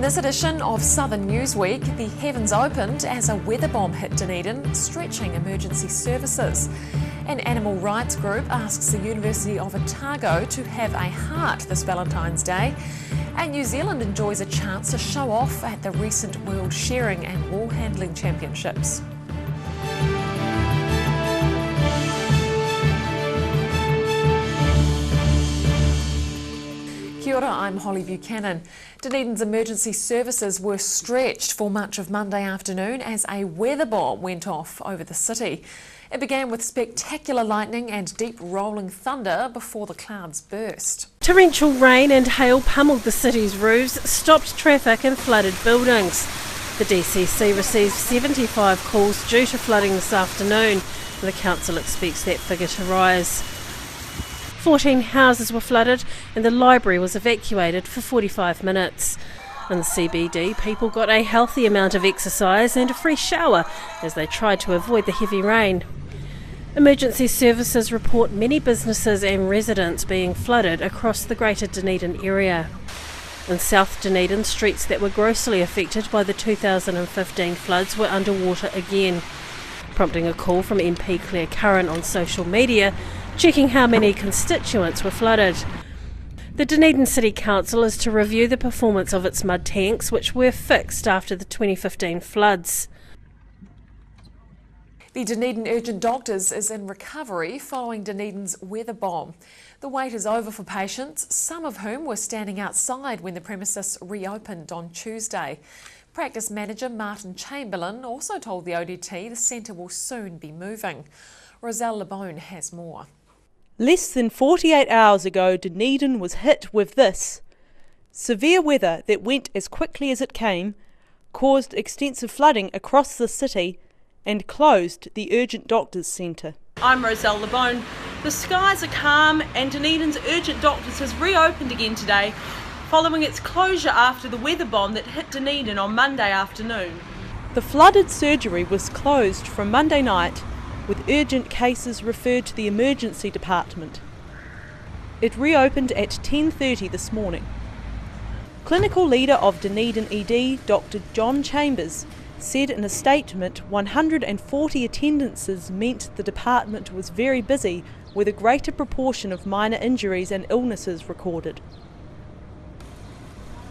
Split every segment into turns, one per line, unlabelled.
In this edition of Southern Newsweek, the heavens opened as a weather bomb hit Dunedin, stretching emergency services. An animal rights group asks the University of Otago to have a heart this Valentine's Day. And New Zealand enjoys a chance to show off at the recent World Shearing and Wool Handling Championships. Kia ora, I'm Holly Buchanan. Dunedin's emergency services were stretched for much of Monday afternoon as a weather bomb went off over the city. It began with spectacular lightning and deep rolling thunder before the clouds burst.
Torrential rain and hail pummeled the city's roofs, stopped traffic and flooded buildings. The DCC received 75 calls due to flooding this afternoon. The council expects that figure to rise. 14 houses were flooded and the library was evacuated for 45 minutes. In the CBD, people got a healthy amount of exercise and a fresh shower as they tried to avoid the heavy rain. Emergency services report many businesses and residents being flooded across the Greater Dunedin area. In South Dunedin, streets that were grossly affected by the 2015 floods were underwater again, prompting a call from MP Claire Curran on social media, checking how many constituents were flooded. The Dunedin City Council is to review the performance of its mud tanks, which were fixed after the 2015 floods.
The Dunedin Urgent Doctors is in recovery following Dunedin's weather bomb. The wait is over for patients, some of whom were standing outside when the premises reopened on Tuesday. Practice manager Martin Chamberlain also told the ODT the centre will soon be moving. Roselle Lebone has more.
Less than 48 hours ago, Dunedin was hit with this. Severe weather that went as quickly as it came caused extensive flooding across the city and closed the Urgent Doctors Centre.
I'm Roselle Lebone. The skies are calm and Dunedin's Urgent Doctors has reopened again today following its closure after the weather bomb that hit Dunedin on Monday afternoon.
The flooded surgery was closed from Monday night, with urgent cases referred to the emergency department. It reopened at 10:30 this morning. Clinical leader of Dunedin ED, Dr. John Chambers, said in a statement 140 attendances meant the department was very busy, with a greater proportion of minor injuries and illnesses recorded.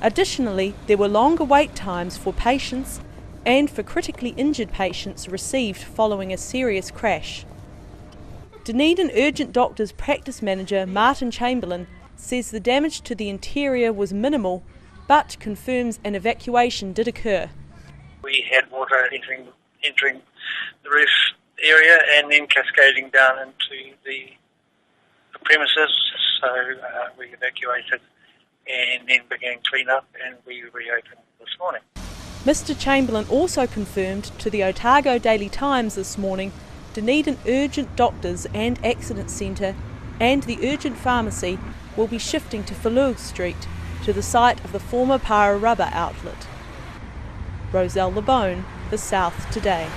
Additionally, there were longer wait times for patients and for critically injured patients received following a serious crash. Dunedin Urgent Doctors practice manager Martin Chamberlain says the damage to the interior was minimal, but confirms an evacuation did occur.
We had water entering the roof area and then cascading down into the premises, so we evacuated and then began clean-up and we reopened this morning.
Mr Chamberlain also confirmed to the Otago Daily Times this morning Dunedin Urgent Doctors and Accident Centre and the Urgent Pharmacy will be shifting to Falurg Street, to the site of the former Para Rubber outlet. Roselle Lebone, The South Today.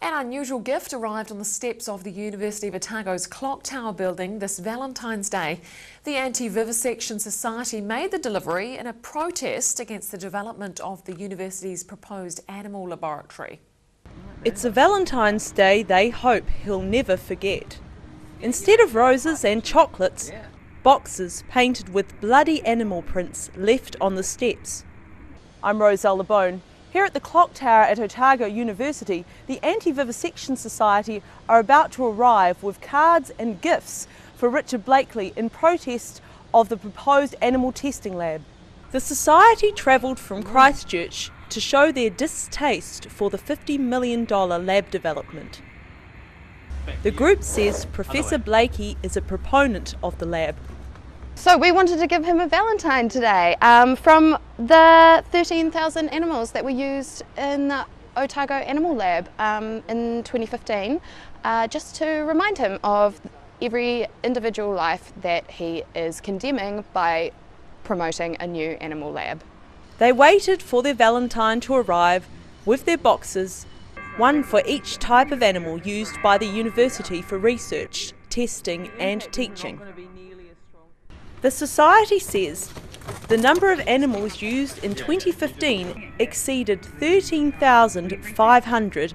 An unusual gift arrived on the steps of the University of Otago's Clock Tower building this Valentine's Day. The Anti-Vivisection Society made the delivery in a protest against the development of the university's proposed animal laboratory.
It's a Valentine's Day they hope he'll never forget. Instead of roses and chocolates, boxes painted with bloody animal prints left on the steps. I'm Roselle Lebone. Here at the Clock Tower at Otago University, the Anti-Vivisection Society are about to arrive with cards and gifts for Richard Blakely in protest of the proposed animal testing lab. The society travelled from Christchurch to show their distaste for the $50 million lab development. The group says Professor Blakey is a proponent of the lab.
So we wanted to give him a Valentine today from the 13,000 animals that were used in the Otago Animal Lab in 2015, just to remind him of every individual life that he is condemning by promoting a new animal lab.
They waited for their Valentine to arrive with their boxes, one for each type of animal used by the university for research, testing and teaching. The Society says The number of animals used in 2015 exceeded 13,500,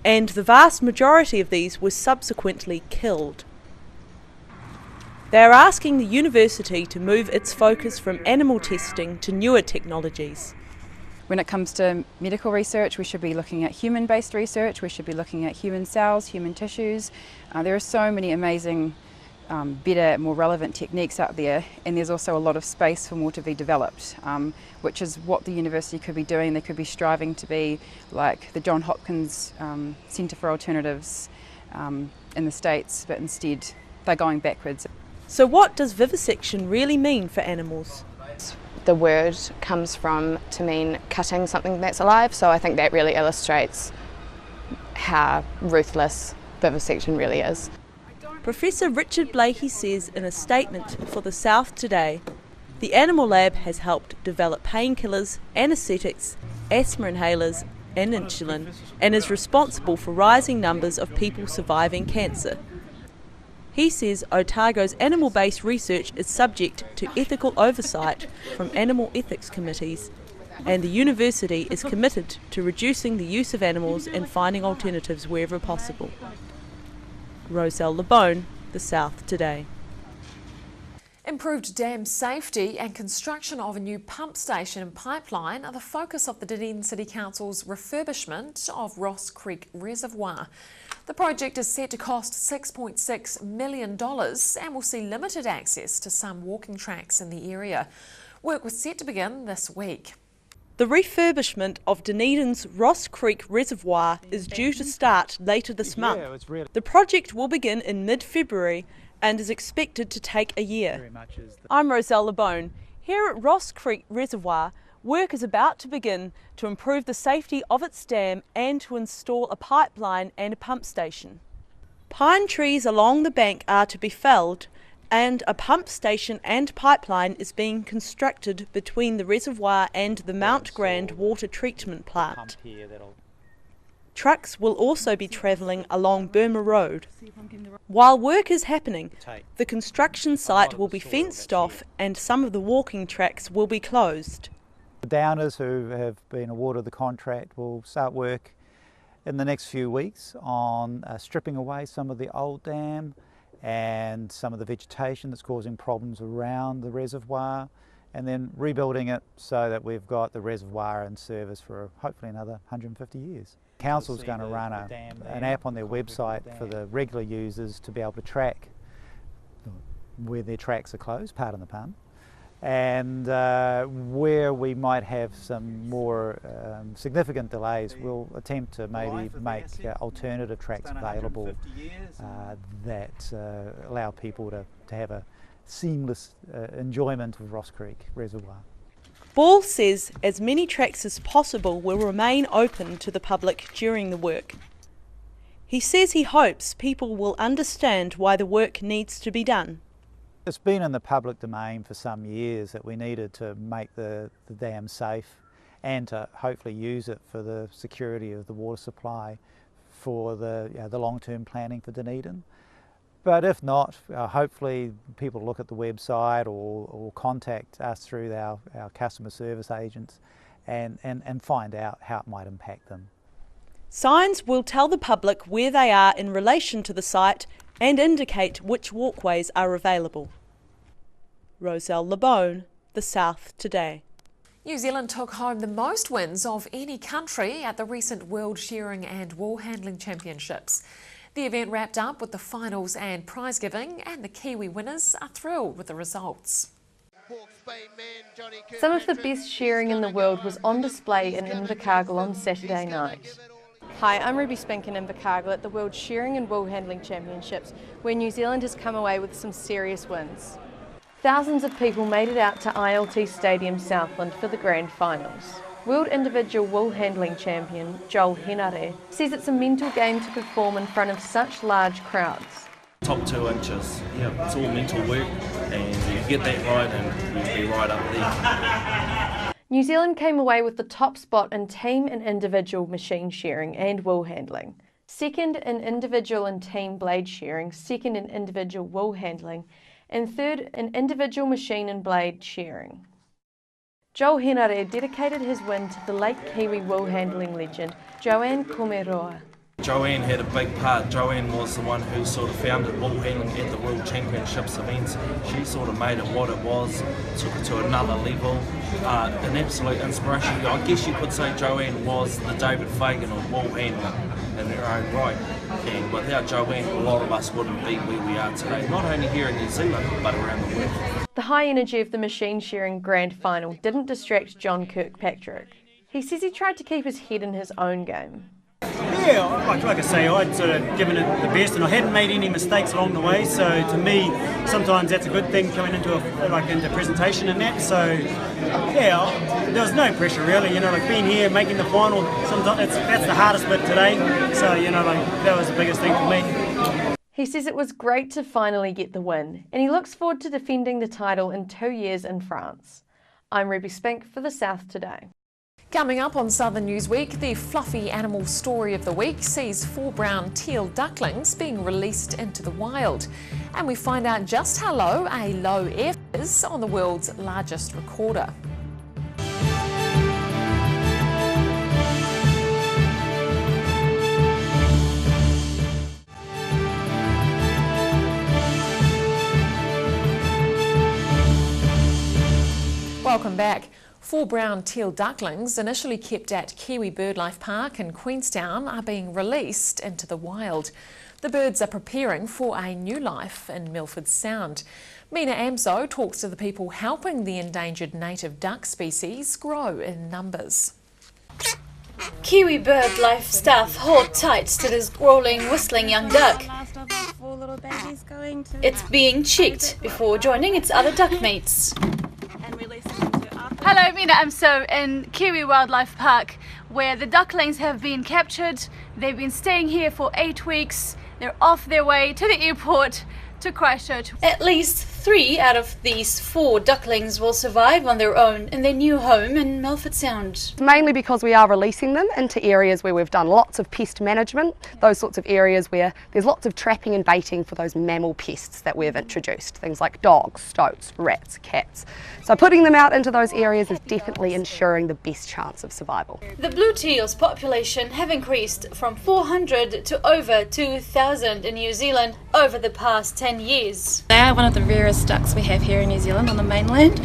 and the vast majority of these were subsequently killed. They are asking the university to move its focus from animal testing to newer technologies.
When it comes to medical research, we should be looking at human-based research, we should be looking at human cells, human tissues. There are so many amazing, better, more relevant techniques out there, and there's also a lot of space for more to be developed, which is what the university could be doing. They could be striving to be like the Johns Hopkins Centre for Alternatives in the States, but instead they're going backwards.
So what does vivisection really mean for animals?
The word comes from to mean cutting something that's alive, so I think that really illustrates how ruthless vivisection really is.
Professor Richard Blakey says in a statement for the South Today, the Animal Lab has helped develop painkillers, anaesthetics, asthma inhalers and insulin, and is responsible for rising numbers of people surviving cancer. He says Otago's animal-based research is subject to ethical oversight from animal ethics committees, and the university is committed to reducing the use of animals and finding alternatives wherever possible. Roselle LeBone, The South Today.
Improved dam safety and construction of a new pump station and pipeline are the focus of the Dunedin City Council's refurbishment of Ross Creek Reservoir. The project is set to cost $6.6 million and will see limited access to some walking tracks in the area. Work was set to begin this week.
The refurbishment of Dunedin's Ross Creek Reservoir is due to start later this month. The project will begin in mid-February and is expected to take a year. I'm Roselle LeBone. Here at Ross Creek Reservoir, work is about to begin to improve the safety of its dam and to install a pipeline and a pump station. Pine trees along the bank are to be felled, and a pump station and pipeline is being constructed between the reservoir and the Mount Grand water treatment plant. Trucks will also be travelling along Burma Road. While work is happening, the construction site will be fenced off and some of the walking tracks will be closed.
The downers who have been awarded the contract will start work in the next few weeks on stripping away some of the old dam and some of the vegetation that's causing problems around the reservoir, and then rebuilding it so that we've got the reservoir in service for hopefully another 150 years. Council's going to run an app on their website for the regular users to be able to track where their tracks are closed, pardon the pun, and where we might have some more significant delays, we'll attempt to maybe make alternative tracks available that allow people to have a seamless enjoyment of Ross Creek Reservoir.
Ball says as many tracks as possible will remain open to the public during the work. He says he hopes people will understand why the work needs to be done.
It's been in the public domain for some years that we needed to make the dam safe and to hopefully use it for the security of the water supply for the long-term planning for Dunedin. But if not, hopefully people look at the website or contact us through our customer service agents and find out how it might impact them.
Signs will tell the public where they are in relation to the site and indicate which walkways are available. Roselle LeBone, The South Today.
New Zealand took home the most wins of any country at the recent World Shearing and Wool Handling Championships. The event wrapped up with the finals and prize giving, and the Kiwi winners are thrilled with the results.
Some of the best shearing in the world was on display in Invercargill on Saturday night. Hi, I'm Ruby Spink in Invercargill at the World Shearing and Wool Handling Championships, where New Zealand has come away with some serious wins. Thousands of people made it out to ILT Stadium Southland for the grand finals. World Individual Wool Handling Champion Joel Henare says it's a mental game to perform in front of such large crowds.
Top 2 inches, yeah, it's all mental work, and you get that right and you'll be right up there.
New Zealand came away with the top spot in team and individual machine shearing and wool handling. Second in individual and team blade shearing, second in individual wool handling, and third in individual machine and blade shearing. Joel Henare dedicated his win to the late Kiwi wool handling legend, Joanne Komeroa.
Joanne had a big part. Joanne was the one who sort of founded wool handling at the World Championships events. She sort of made it what it was, took it to another level. An absolute inspiration. I guess you could say Joanne was the David Fagan of wool handling in her own right. And without Joanne, a lot of us wouldn't be where we are today, not only here in New Zealand, but around the world.
The high energy of the machine shearing grand final didn't distract John Kirkpatrick. He says he tried to keep his head in his own game.
Yeah, like I say, I'd sort of given it the best and I hadn't made any mistakes along the way, so to me sometimes that's a good thing coming into into presentation and that. So yeah, there was no pressure really, like being here, making the final, sometimes that's the hardest bit today, so that was the biggest thing for me.
He says it was great to finally get the win and he looks forward to defending the title in 2 years in France. I'm Ruby Spink for the South Today.
Coming up on Southern Newsweek, the fluffy animal story of the week sees 4 brown teal ducklings being released into the wild. And we find out just how low a low F is on the world's largest recorder. Welcome back. 4 brown teal ducklings, initially kept at Kiwi Birdlife Park in Queenstown, are being released into the wild. The birds are preparing for a new life in Milford Sound. Mina Amso talks to the people helping the endangered native duck species grow in numbers.
Kiwi Birdlife staff hold tight to this growling, whistling young duck. It's being checked before joining its other duck mates. Hello, Mina Amso in Kiwi Wildlife Park, where the ducklings have been captured. They've been staying here for 8 weeks. They're off their way to the airport to Christchurch. At least 3 out of these 4 ducklings will survive on their own in their new home in Milford Sound.
Mainly because we are releasing them into areas where we've done lots of pest management, those sorts of areas where there's lots of trapping and baiting for those mammal pests that we've introduced, things like dogs, stoats, rats, cats. So putting them out into those areas is definitely ensuring the best chance of survival.
The blue teal's population have increased from 400 to over 2,000 in New Zealand over the past 10 years.
They are one of the rarest ducks we have here in New Zealand on the mainland.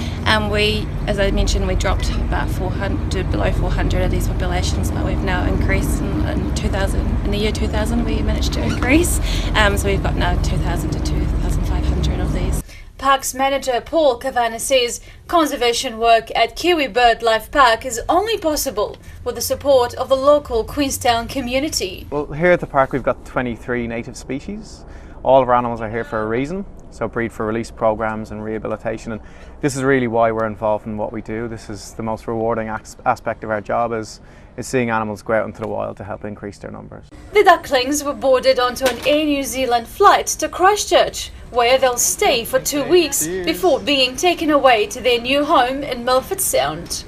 We, as I mentioned, we dropped about 400, below 400 of these populations, but we've now increased in 2000. In the year 2000 we managed to increase, so we've got now 2,000 to 2,500 of these.
Parks manager Paul Kavana says conservation work at Kiwi Birdlife Park is only possible with the support of the local Queenstown community.
Well, here at the park we've got 23 native species. All of our animals are here for a reason, so breed for release programs and rehabilitation, and this is really why we're involved in what we do. This is the most rewarding aspect of our job is seeing animals go out into the wild to help increase their numbers.
The ducklings were boarded onto an Air New Zealand flight to Christchurch, where they'll stay for 2 weeks before being taken away to their new home in Milford Sound.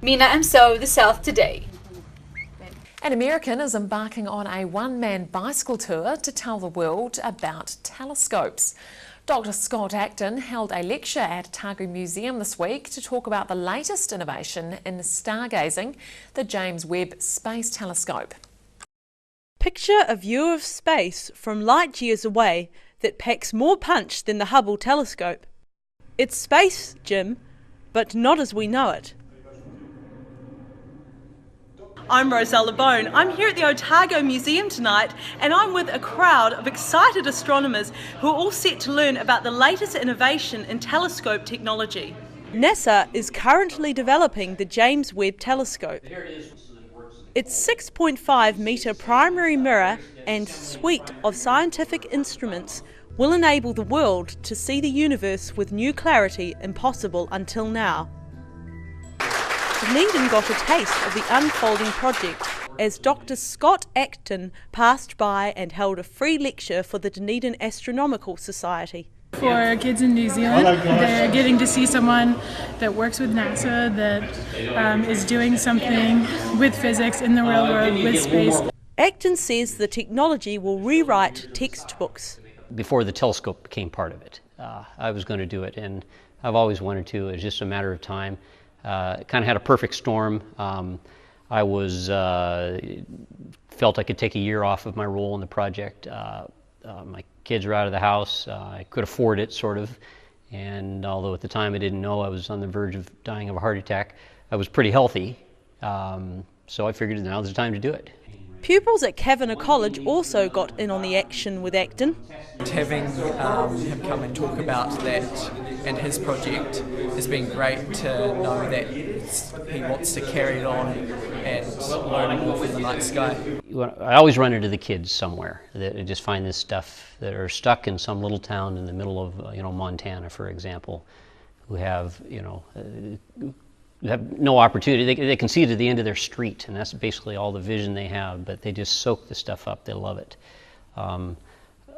Mina Amso, The South Today.
An American is embarking on a one-man bicycle tour to tell the world about telescopes. Dr. Scott Acton held a lecture at Otago Museum this week to talk about the latest innovation in stargazing, the James Webb Space Telescope.
Picture a view of space from light years away that packs more punch than the Hubble telescope. It's space, Jim, but not as we know it. I'm Rosella Bone. I'm here at the Otago Museum tonight and I'm with a crowd of excited astronomers who are all set to learn about the latest innovation in telescope technology. NASA is currently developing the James Webb Telescope. Its 6.5 metre primary mirror and suite of scientific instruments will enable the world to see the universe with new clarity impossible until now. Dunedin got a taste of the unfolding project as Dr. Scott Acton passed by and held a free lecture for the Dunedin Astronomical Society.
For kids in New Zealand, they're getting to see someone that works with NASA, that is doing something with physics in the real world, with space.
Acton says the technology will rewrite textbooks.
Before the telescope became part of it, I was going to do it, and I've always wanted to. It's just a matter of time. kind of had a perfect storm. I felt I could take a year off of my role in the project. My kids were out of the house. I could afford it, sort of. And although at the time I didn't know I was on the verge of dying of a heart attack, I was pretty healthy. So I figured now's the time to do it.
Pupils at Kavanagh College also got in on the action with Acton.
Having him come and talk about that and his project has been great to know that he wants to carry it on and learn more from the night sky.
I always run into the kids somewhere that just find this stuff, that are stuck in some little town in the middle of Montana, for example, who have have no opportunity. They can see to the end of their street, and that's basically all the vision they have, but they just soak the stuff up. They love it.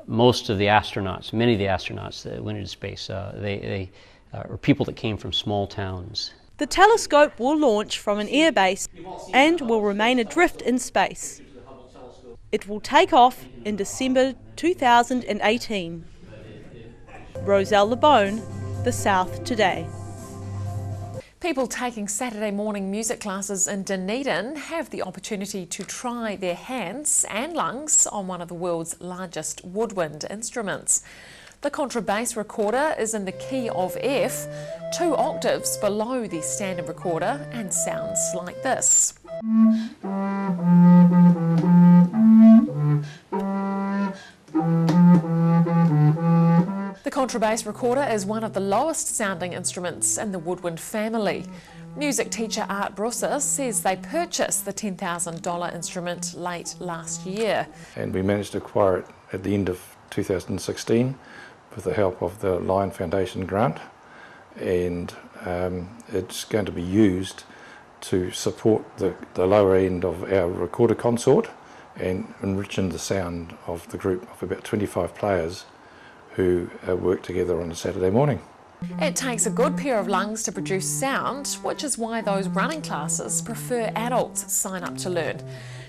Most of the astronauts, many of the astronauts that went into space, they are people that came from small towns.
The telescope will launch from an airbase and will remain adrift in space. It will take off in December 2018. Roselle LeBone, The South Today.
People taking Saturday morning music classes in Dunedin have the opportunity to try their hands and lungs on one of the world's largest woodwind instruments. The Contrabass Recorder is in the key of F, 2 octaves below the standard recorder, and sounds like this. The Contrabass Recorder is one of the lowest sounding instruments in the woodwind family. Music teacher Art Brusser says they purchased the $10,000 instrument late last year.
And we managed to acquire it at the end of 2016 with the help of the Lion Foundation grant, and it's going to be used to support the lower end of our recorder consort and enriching the sound of the group of about 25 players who work together on a Saturday morning.
It takes a good pair of lungs to produce sound, which is why those running classes prefer adults sign up to learn.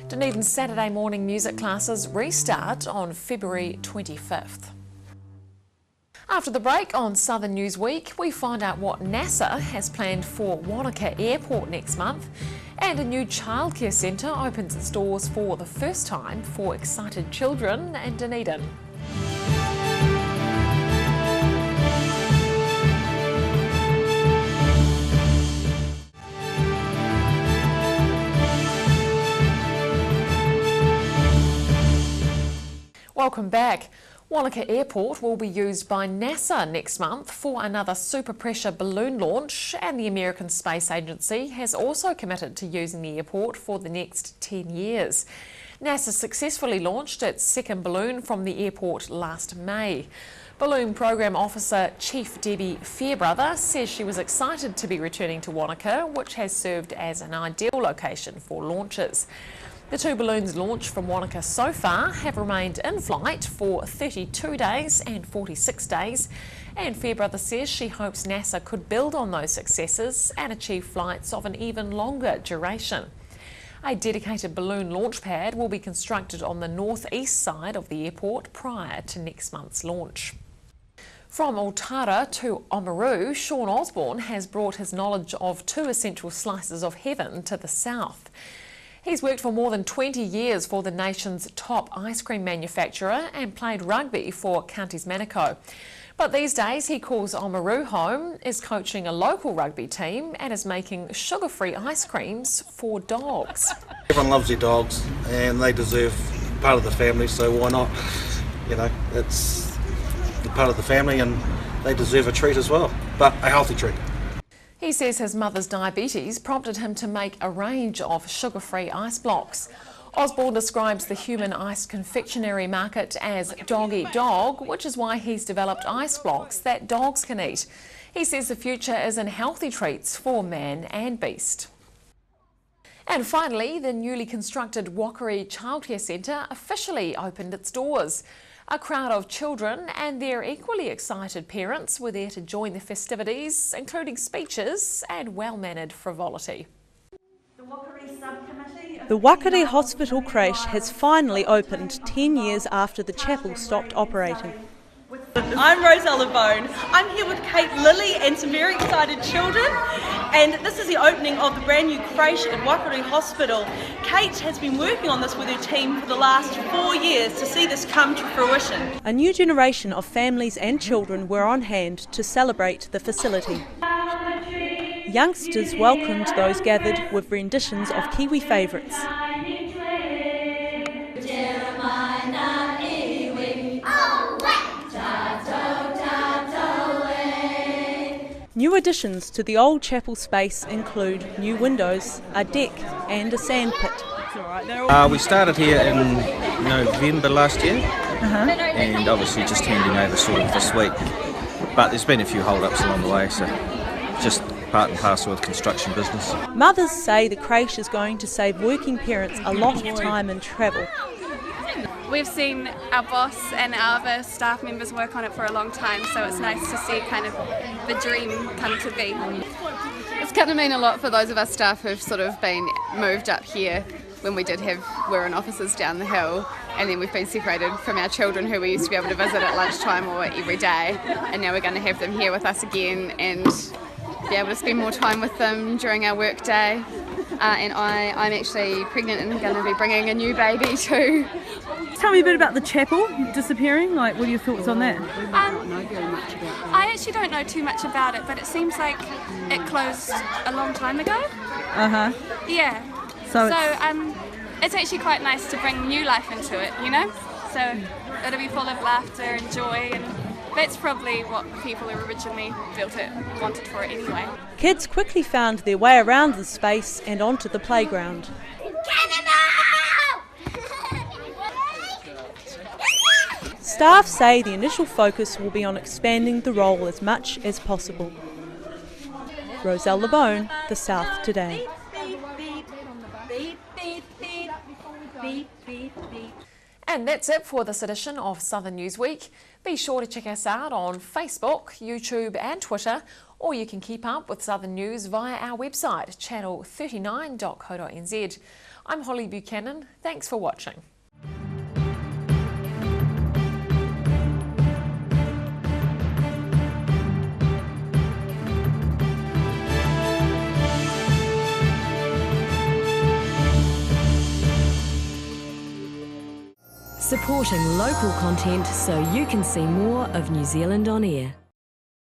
Dunedin's Saturday morning music classes restart on February 25th. After the break on Southern Newsweek, we find out what NASA has planned for Wanaka Airport next month, and a new childcare centre opens its doors for the first time for excited children in Dunedin. Welcome back. Wanaka Airport will be used by NASA next month for another super pressure balloon launch, and the American Space Agency has also committed to using the airport for the next 10 years. NASA successfully launched its second balloon from the airport last May. Balloon Program Officer Chief Debbie Fairbrother says she was excited to be returning to Wanaka, which has served as an ideal location for launches. The 2 balloons launched from Wanaka so far have remained in flight for 32 days and 46 days, and Fairbrother says she hopes NASA could build on those successes and achieve flights of an even longer duration. A dedicated balloon launch pad will be constructed on the northeast side of the airport prior to next month's launch. From Altara to Oamaru, Sean Osborne has brought his knowledge of 2 essential slices of heaven to the south. He's worked for more than 20 years for the nation's top ice cream manufacturer and played rugby for Counties Manukau. But these days he calls Oamaru home, is coaching a local rugby team and is making sugar-free ice creams for dogs.
Everyone loves their dogs and they deserve part of the family, so why not? You know, it's part of the family and they deserve a treat as well, but a healthy treat.
He says his mother's diabetes prompted him to make a range of sugar-free ice blocks. Osborne describes the human ice confectionery market as dog-eat-dog, which is why he's developed ice blocks that dogs can eat. He says the future is in healthy treats for man and beast. And finally, the newly constructed Wakaari Childcare Centre officially opened its doors. A crowd of children and their equally excited parents were there to join the festivities, including speeches and well-mannered frivolity.
The Wakaari Hospital creche has finally opened 10 years after the chapel stopped operating.
I'm Rosella Bone. I'm here with Kate Lilly and some very excited children, and this is the opening of the brand new creche at Waikato Hospital. Kate has been working on this with her team for the last 4 years to see this come to fruition.
A new generation of families and children were on hand to celebrate the facility. Youngsters welcomed those gathered with renditions of Kiwi favourites. New additions to the old chapel space include new windows, a deck and a sandpit.
We started here in November last year, and obviously just handing over sort of this week. But there's been a few hold-ups along the way, so just part and parcel with construction business.
Mothers say the creche is going to save working parents a lot of time and travel.
We've seen our boss and our other staff members work on it for a long time, so it's nice to see kind of the dream come to be.
It's going to mean a lot for those of us staff who've sort of been moved up here when we were in offices down the hill, and then we've been separated from our children who we used to be able to visit at lunchtime or every day, and now we're going to have them here with us again and be able to spend more time with them during our work day. And I'm actually pregnant and going to be bringing a new baby too.
Tell me a bit about the chapel disappearing. What are your thoughts on that?
I actually don't know too much about it, but it seems like it closed a long time ago. Yeah. So it's actually quite nice to bring new life into it, you know? So it'll be full of laughter and joy, and that's probably what people who originally built it wanted for it anyway.
Kids quickly found their way around the space and onto the playground. Staff say the initial focus will be on expanding the role as much as possible. Rosella Bone, The South Today.
And that's it for this edition of Southern Newsweek. Be sure to check us out on Facebook, YouTube and Twitter, or you can keep up with Southern News via our website, channel39.co.nz. I'm Holly Buchanan. Thanks for watching.
Supporting local content so you can see more of New Zealand on air.